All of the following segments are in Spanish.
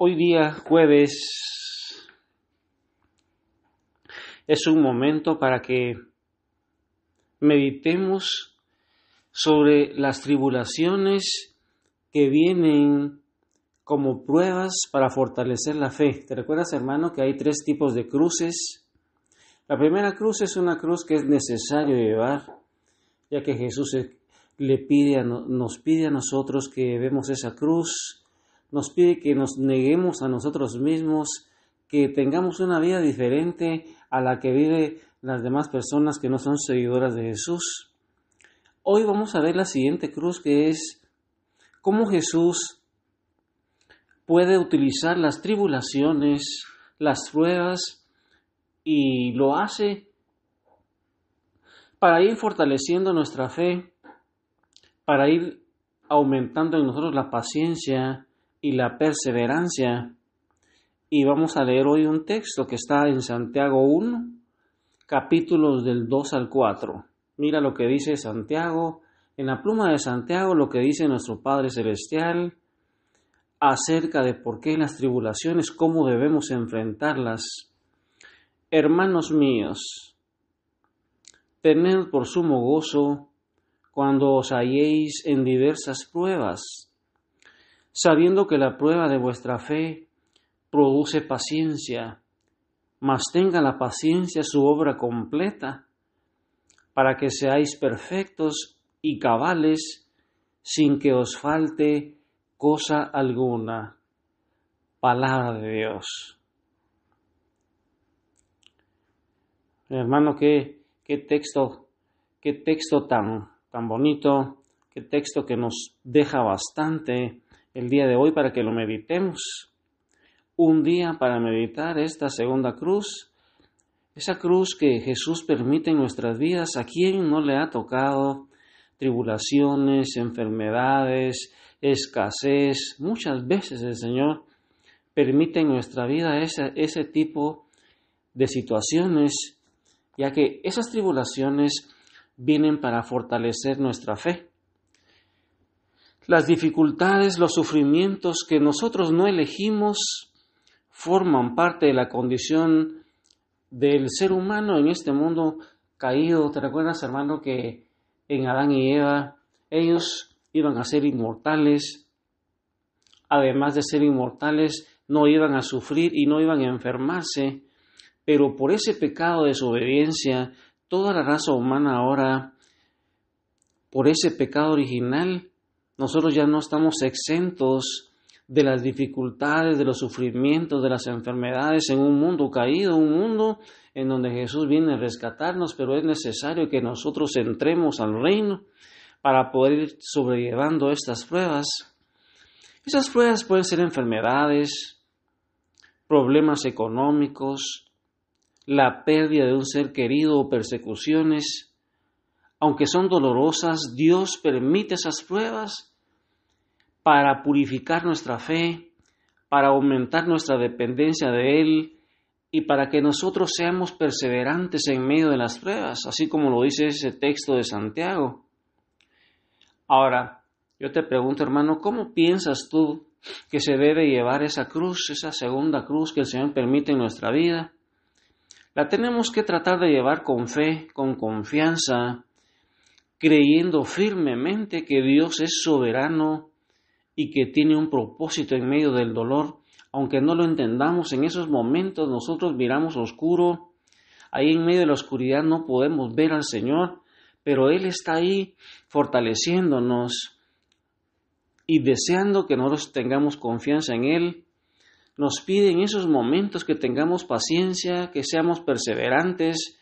Hoy día, jueves, es un momento para que meditemos sobre las tribulaciones que vienen como pruebas para fortalecer la fe. ¿Te recuerdas, hermano, que hay 3 tipos de cruces? La primera cruz es una cruz que es necesario llevar, ya que Jesús nos pide a nosotros que llevemos esa cruz. Nos pide que nos neguemos a nosotros mismos, que tengamos una vida diferente a la que viven las demás personas que no son seguidoras de Jesús. Hoy vamos a ver la siguiente cruz, que es cómo Jesús puede utilizar las tribulaciones, las pruebas, y lo hace para ir fortaleciendo nuestra fe, para ir aumentando en nosotros la paciencia y la perseverancia. Y vamos a leer hoy un texto que está en Santiago 1, capítulos del 2 al 4. Mira lo que dice Santiago, en la pluma de Santiago, lo que dice nuestro Padre Celestial acerca de por qué las tribulaciones, cómo debemos enfrentarlas. Hermanos míos, tened por sumo gozo cuando os halléis en diversas pruebas, sabiendo que la prueba de vuestra fe produce paciencia, mas tenga la paciencia su obra completa, para que seáis perfectos y cabales, sin que os falte cosa alguna. Palabra de Dios. Hermano, qué texto tan bonito, qué texto que nos deja bastante el día de hoy para que lo meditemos. Un día para meditar esta segunda cruz, esa cruz que Jesús permite en nuestras vidas. ¿A quién no le ha tocado tribulaciones, enfermedades, escasez? Muchas veces el Señor permite en nuestra vida ese tipo de situaciones, ya que esas tribulaciones vienen para fortalecer nuestra fe. Las dificultades, los sufrimientos que nosotros no elegimos forman parte de la condición del ser humano en este mundo caído. ¿Te recuerdas, hermano, que en Adán y Eva ellos iban a ser inmortales? Además de ser inmortales, no iban a sufrir y no iban a enfermarse, pero por ese pecado de desobediencia, toda la raza humana ahora, por ese pecado original, nosotros ya no estamos exentos de las dificultades, de los sufrimientos, de las enfermedades en un mundo caído, un mundo en donde Jesús viene a rescatarnos, pero es necesario que nosotros entremos al reino para poder ir sobrellevando estas pruebas. Esas pruebas pueden ser enfermedades, problemas económicos, la pérdida de un ser querido o persecuciones. Aunque son dolorosas, Dios permite esas pruebas para purificar nuestra fe, para aumentar nuestra dependencia de Él y para que nosotros seamos perseverantes en medio de las pruebas, así como lo dice ese texto de Santiago. Ahora, yo te pregunto, hermano, ¿cómo piensas tú que se debe llevar esa cruz, esa segunda cruz que el Señor permite en nuestra vida? La tenemos que tratar de llevar con fe, con confianza, creyendo firmemente que Dios es soberano y que tiene un propósito en medio del dolor. Aunque no lo entendamos en esos momentos, nosotros miramos oscuro. Ahí en medio de la oscuridad no podemos ver al Señor, pero Él está ahí fortaleciéndonos y deseando que nosotros tengamos confianza en Él. Nos pide en esos momentos que tengamos paciencia, que seamos perseverantes,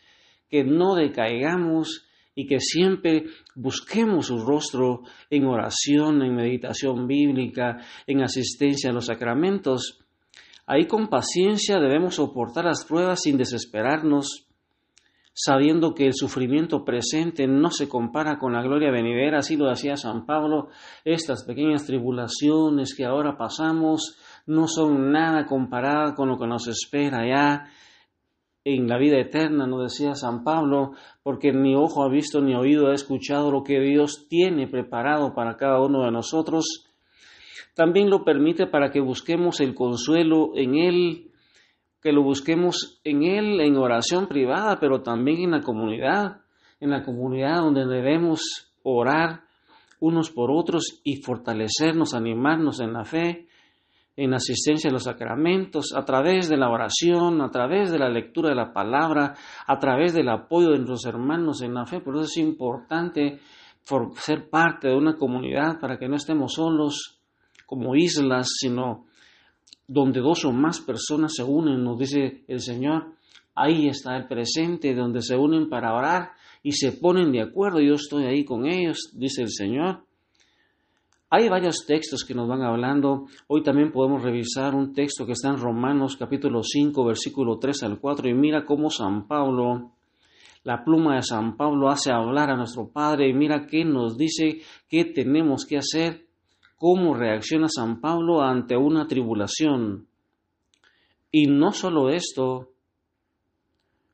que no decaigamos y que siempre busquemos su rostro en oración, en meditación bíblica, en asistencia a los sacramentos. Ahí con paciencia debemos soportar las pruebas sin desesperarnos, sabiendo que el sufrimiento presente no se compara con la gloria venidera. Así lo decía San Pablo. Estas pequeñas tribulaciones que ahora pasamos no son nada comparadas con lo que nos espera ya en la vida eterna, nos decía San Pablo, porque ni ojo ha visto ni oído ha escuchado lo que Dios tiene preparado para cada uno de nosotros. También lo permite para que busquemos el consuelo en Él, que lo busquemos en Él en oración privada, pero también en la comunidad donde debemos orar unos por otros y fortalecernos, animarnos en la fe, en la asistencia a los sacramentos, a través de la oración, a través de la lectura de la palabra, a través del apoyo de nuestros hermanos en la fe. Por eso es importante ser parte de una comunidad para que no estemos solos como islas, sino donde dos o más personas se unen, nos dice el Señor. Ahí está el presente, donde se unen para orar y se ponen de acuerdo. Yo estoy ahí con ellos, dice el Señor. Hay varios textos que nos van hablando. Hoy también podemos revisar un texto que está en Romanos capítulo 5, versículo 3 al 4. Y mira cómo San Pablo, la pluma de San Pablo hace hablar a nuestro Padre. Y mira qué nos dice, qué tenemos que hacer, cómo reacciona San Pablo ante una tribulación. Y no solo esto,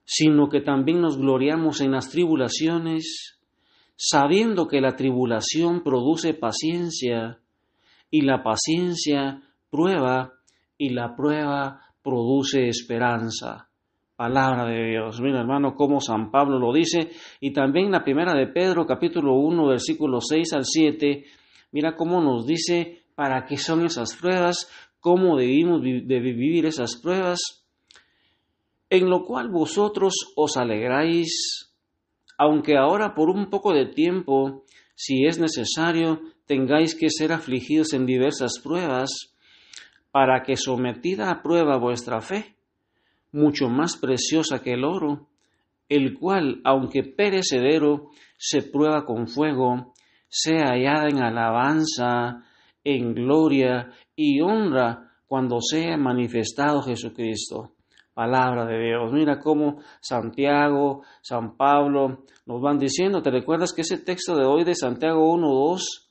sino que también nos gloriamos en las tribulaciones, sabiendo que la tribulación produce paciencia, y la paciencia prueba, y la prueba produce esperanza. Palabra de Dios. Mira, hermano, cómo San Pablo lo dice, y también la primera de Pedro, capítulo 1, versículos 6 al 7, mira cómo nos dice para qué son esas pruebas, cómo debimos de vivir esas pruebas, en lo cual vosotros os alegráis, aunque ahora por un poco de tiempo, si es necesario, tengáis que ser afligidos en diversas pruebas, para que sometida a prueba vuestra fe, mucho más preciosa que el oro, el cual, aunque perecedero, se prueba con fuego, sea hallada en alabanza, en gloria y honra, cuando sea manifestado Jesucristo. Palabra de Dios. Mira cómo Santiago, San Pablo nos van diciendo. ¿Te recuerdas que ese texto de hoy de Santiago 1:2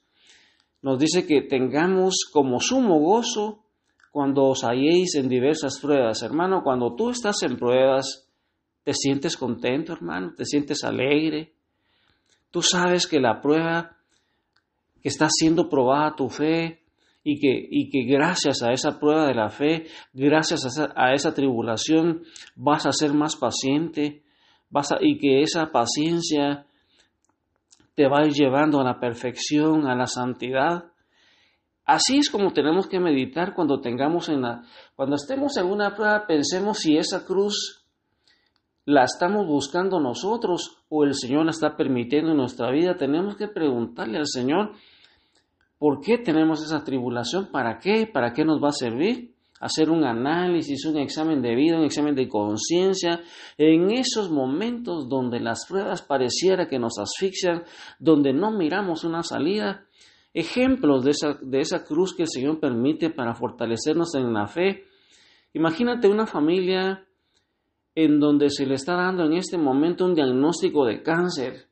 nos dice que tengamos como sumo gozo cuando os halléis en diversas pruebas? Hermano, cuando tú estás en pruebas, ¿te sientes contento, hermano? ¿Te sientes alegre? Tú sabes que la prueba, que está siendo probada tu fe, y que gracias a esa prueba de la fe, gracias a esa tribulación, vas a ser más paciente, y que esa paciencia te va a ir llevando a la perfección, a la santidad. Así es como tenemos que meditar cuando estemos en una prueba. Pensemos si esa cruz la estamos buscando nosotros o el Señor la está permitiendo en nuestra vida. Tenemos que preguntarle al Señor, ¿por qué tenemos esa tribulación? ¿Para qué? ¿Para qué nos va a servir? Hacer un análisis, un examen de vida, un examen de conciencia. En esos momentos donde las pruebas pareciera que nos asfixian, donde no miramos una salida, ejemplos de esa cruz que el Señor permite para fortalecernos en la fe. Imagínate una familia en donde se le está dando en este momento un diagnóstico de cáncer.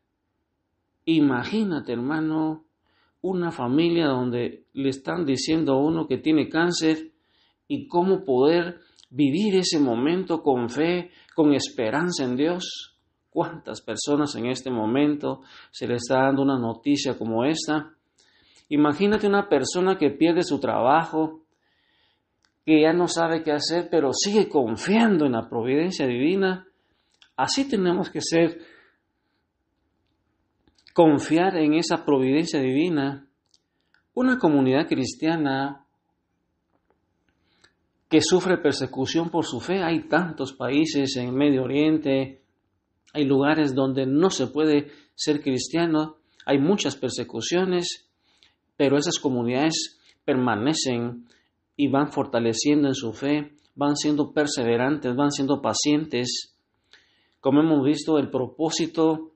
Imagínate, hermano, una familia donde le están diciendo a uno que tiene cáncer y cómo poder vivir ese momento con fe, con esperanza en Dios. ¿Cuántas personas en este momento se le está dando una noticia como esta? Imagínate una persona que pierde su trabajo, que ya no sabe qué hacer, pero sigue confiando en la providencia divina. Así tenemos que ser, confiar en esa providencia divina. Una comunidad cristiana que sufre persecución por su fe. Hay tantos países en Medio Oriente, hay lugares donde no se puede ser cristiano, hay muchas persecuciones, pero esas comunidades permanecen y van fortaleciendo en su fe, van siendo perseverantes, van siendo pacientes. Como hemos visto, el propósito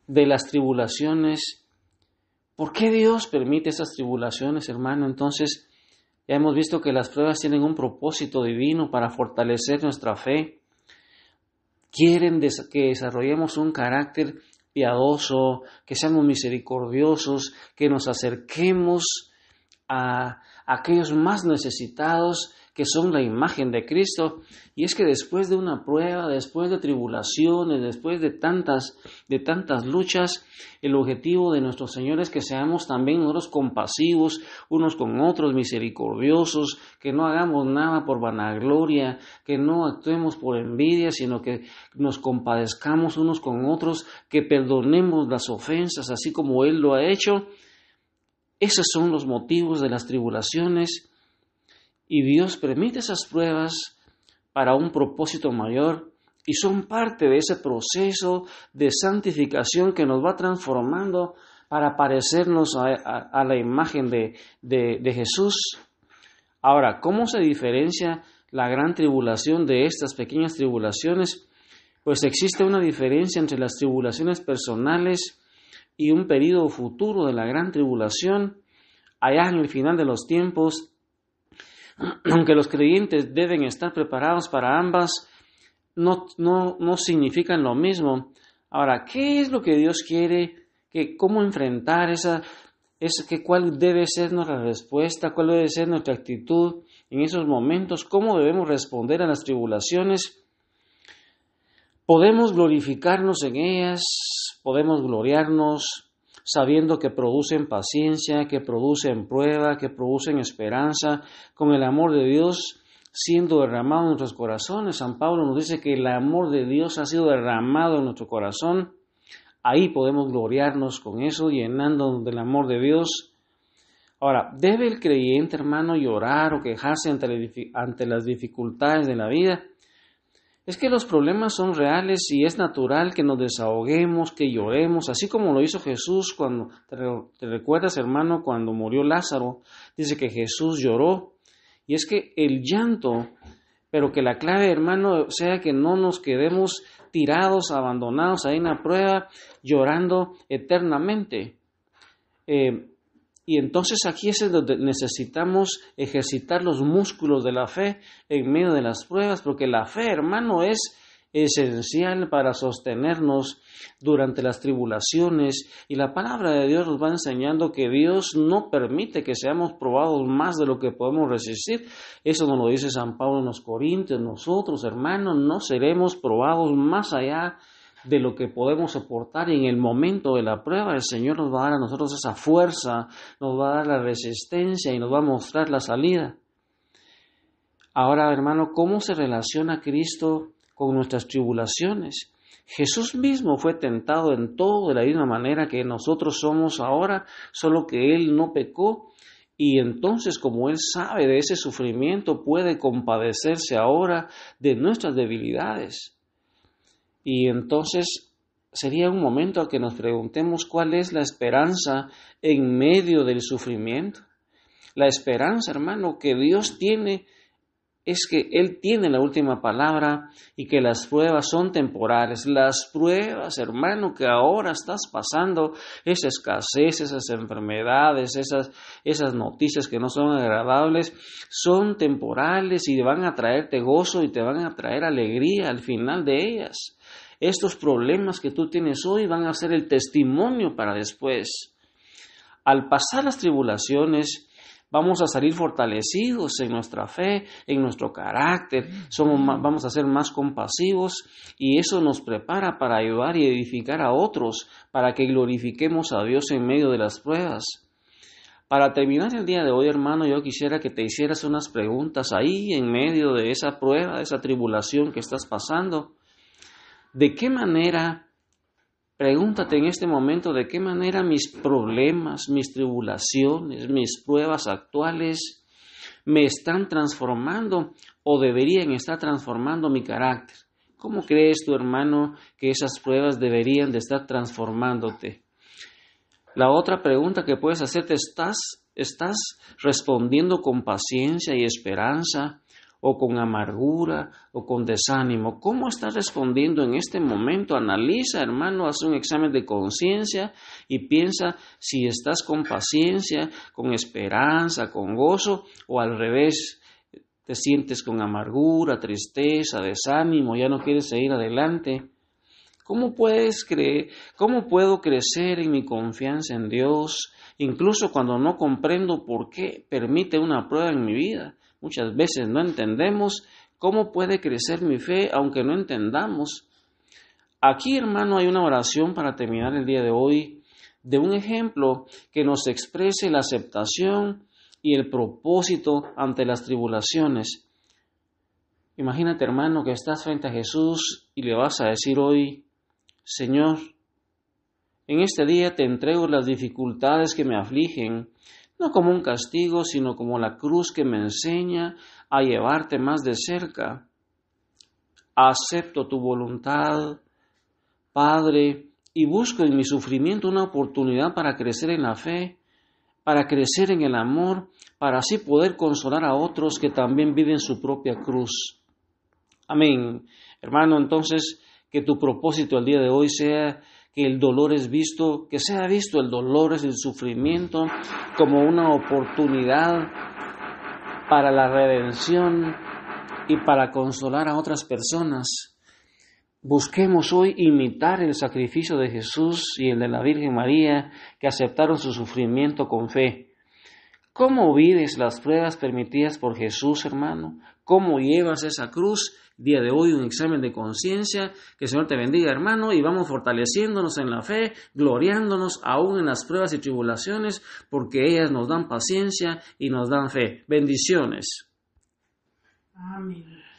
de las tribulaciones. ¿Por qué Dios permite esas tribulaciones, hermano? Entonces, ya hemos visto que las pruebas tienen un propósito divino para fortalecer nuestra fe. Quieren que desarrollemos un carácter piadoso, que seamos misericordiosos, que nos acerquemos a aquellos más necesitados, que son la imagen de Cristo. Y es que después de una prueba, después de tribulaciones, después de tantas luchas, el objetivo de nuestro Señor es que seamos también nosotros compasivos unos con otros, misericordiosos, que no hagamos nada por vanagloria, que no actuemos por envidia, sino que nos compadezcamos unos con otros, que perdonemos las ofensas, así como Él lo ha hecho. Esos son los motivos de las tribulaciones. Y Dios permite esas pruebas para un propósito mayor y son parte de ese proceso de santificación que nos va transformando para parecernos a la imagen de Jesús. Ahora, ¿cómo se diferencia la gran tribulación de estas pequeñas tribulaciones? Pues existe una diferencia entre las tribulaciones personales y un período futuro de la gran tribulación. Allá en el final de los tiempos, aunque los creyentes deben estar preparados para ambas, no significan lo mismo. Ahora, ¿qué es lo que Dios quiere? ¿Cómo enfrentar cuál debe ser nuestra respuesta? ¿Cuál debe ser nuestra actitud en esos momentos? ¿Cómo debemos responder a las tribulaciones? Podemos glorificarnos en ellas, podemos gloriarnos sabiendo que producen paciencia, que producen prueba, que producen esperanza, con el amor de Dios siendo derramado en nuestros corazones. San Pablo nos dice que el amor de Dios ha sido derramado en nuestro corazón. Ahí podemos gloriarnos con eso, llenándonos del amor de Dios. Ahora, ¿debe el creyente, hermano, llorar o quejarse ante las dificultades de la vida? Es que los problemas son reales y es natural que nos desahoguemos, que lloremos, así como lo hizo Jesús cuando, te recuerdas, hermano, cuando murió Lázaro, dice que Jesús lloró. Y es que el llanto, pero que la clave, hermano, sea que no nos quedemos tirados, abandonados ahí en la prueba, llorando eternamente. Y entonces aquí es donde necesitamos ejercitar los músculos de la fe en medio de las pruebas, porque la fe, hermano, es esencial para sostenernos durante las tribulaciones. Y la palabra de Dios nos va enseñando que Dios no permite que seamos probados más de lo que podemos resistir. Eso nos lo dice San Pablo en los Corintios. Nosotros, hermanos, no seremos probados más allá de lo que podemos soportar, y en el momento de la prueba el Señor nos va a dar a nosotros esa fuerza, nos va a dar la resistencia y nos va a mostrar la salida. Ahora, hermano, ¿cómo se relaciona Cristo con nuestras tribulaciones? Jesús mismo fue tentado en todo de la misma manera que nosotros somos ahora, solo que Él no pecó, y entonces, como Él sabe de ese sufrimiento, puede compadecerse ahora de nuestras debilidades. Y entonces sería un momento a que nos preguntemos cuál es la esperanza en medio del sufrimiento. La esperanza, hermano, que Dios tiene es que Él tiene la última palabra y que las pruebas son temporales. Las pruebas, hermano, que ahora estás pasando, esa escasez, esas enfermedades, esas noticias que no son agradables, son temporales y van a traerte gozo y te van a traer alegría al final de ellas. Estos problemas que tú tienes hoy van a ser el testimonio para después. Al pasar las tribulaciones, vamos a salir fortalecidos en nuestra fe, en nuestro carácter, vamos a ser más compasivos y eso nos prepara para ayudar y edificar a otros, para que glorifiquemos a Dios en medio de las pruebas. Para terminar el día de hoy, hermano, yo quisiera que te hicieras unas preguntas ahí en medio de esa prueba, de esa tribulación que estás pasando. ¿De qué manera, pregúntate en este momento, de qué manera mis problemas, mis tribulaciones, mis pruebas actuales me están transformando o deberían estar transformando mi carácter? ¿Cómo crees tu hermano que esas pruebas deberían de estar transformándote? La otra pregunta que puedes hacerte, ¿estás respondiendo con paciencia y esperanza? ¿O con amargura, o con desánimo? ¿Cómo estás respondiendo en este momento? Analiza, hermano, haz un examen de conciencia y piensa si estás con paciencia, con esperanza, con gozo, o al revés, te sientes con amargura, tristeza, desánimo, ya no quieres seguir adelante. ¿Cómo puedo crecer en mi confianza en Dios, incluso cuando no comprendo por qué permite una prueba en mi vida? Muchas veces no entendemos cómo puede crecer mi fe, aunque no entendamos. Aquí, hermano, hay una oración para terminar el día de hoy, de un ejemplo que nos exprese la aceptación y el propósito ante las tribulaciones. Imagínate, hermano, que estás frente a Jesús y le vas a decir hoy: Señor, en este día te entrego las dificultades que me afligen, no como un castigo, sino como la cruz que me enseña a llevarte más de cerca. Acepto tu voluntad, Padre, y busco en mi sufrimiento una oportunidad para crecer en la fe, para crecer en el amor, para así poder consolar a otros que también viven su propia cruz. Amén. Hermano, entonces, que tu propósito el día de hoy sea que el dolor es visto, que sea visto el dolor, es el sufrimiento, como una oportunidad para la redención y para consolar a otras personas. Busquemos hoy imitar el sacrificio de Jesús y el de la Virgen María, que aceptaron su sufrimiento con fe. ¿Cómo vives las pruebas permitidas por Jesús, hermano? ¿Cómo llevas esa cruz? Día de hoy un examen de conciencia. Que el Señor te bendiga, hermano, y vamos fortaleciéndonos en la fe, gloriándonos aún en las pruebas y tribulaciones, porque ellas nos dan paciencia y nos dan fe. Bendiciones. Amén.